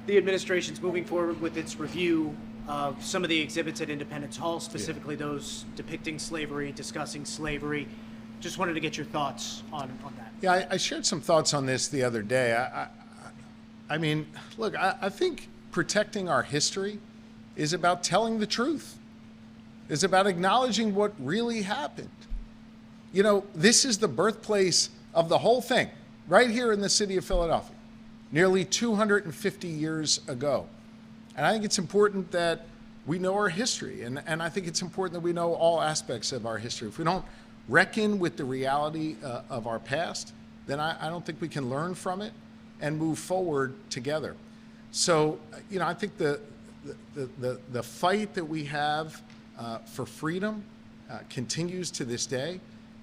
the administration's moving forward with its review of some of the exhibits at Independence Hall, specifically those depicting slavery, discussing slavery. Just wanted to get your thoughts on that. Yeah, I shared some thoughts on this the other day. I mean, look, I think protecting our history is about telling the truth, is about acknowledging what really happened. You know, this is the birthplace of the whole thing, right here in the city of Philadelphia, nearly 250 years ago. And I think it's important that we know our history, and I think it's important that we know all aspects of our history. If we don't reckon with the reality of our past, then I don't think we can learn from it and move forward together. So, you know, I think the fight that we have for freedom continues to this day,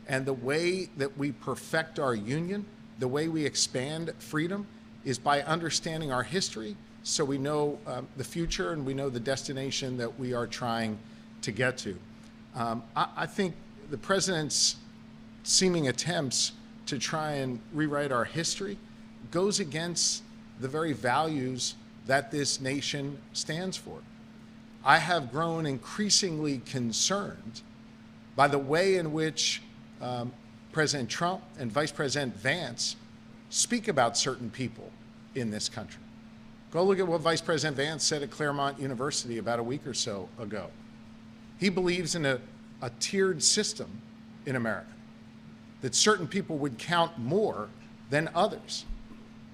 and the way that we perfect our union, the way we expand freedom, is by understanding our history, so we know the future and we know the destination that we are trying to get to. I think the president's seeming attempts to try and rewrite our history goes against the very values that this nation stands for. I have grown increasingly concerned by the way in which President Trump and Vice President Vance speak about certain people in this country. Go look at what Vice President Vance said at Claremont University about a week or so ago. He believes in a tiered system in America, that certain people would count more than others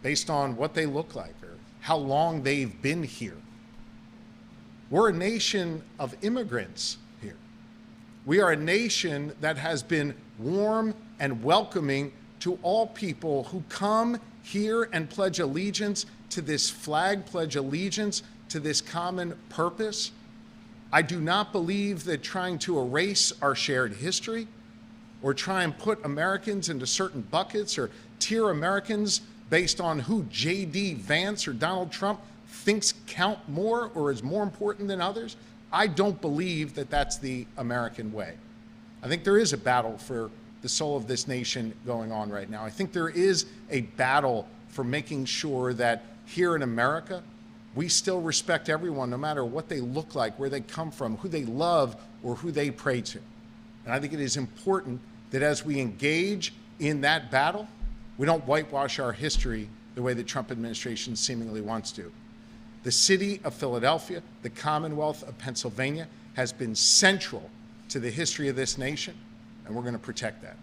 based on what they look like or how long they've been here. We're a nation of immigrants here. We are a nation that has been warm and welcoming to all people who come here and pledge allegiance to this flag, pledge allegiance to this common purpose. I do not believe that trying to erase our shared history or try and put Americans into certain buckets or tier Americans based on who J.D. Vance or Donald Trump thinks count more or is more important than others, I don't believe that that's the American way. I think there is a battle for the soul of this nation going on right now. I think there is a battle for making sure that here in America, we still respect everyone, no matter what they look like, where they come from, who they love, or who they pray to. And I think it is important that as we engage in that battle, we don't whitewash our history the way the Trump administration seemingly wants to. The city of Philadelphia, the Commonwealth of Pennsylvania, has been central to the history of this nation, and we're going to protect that.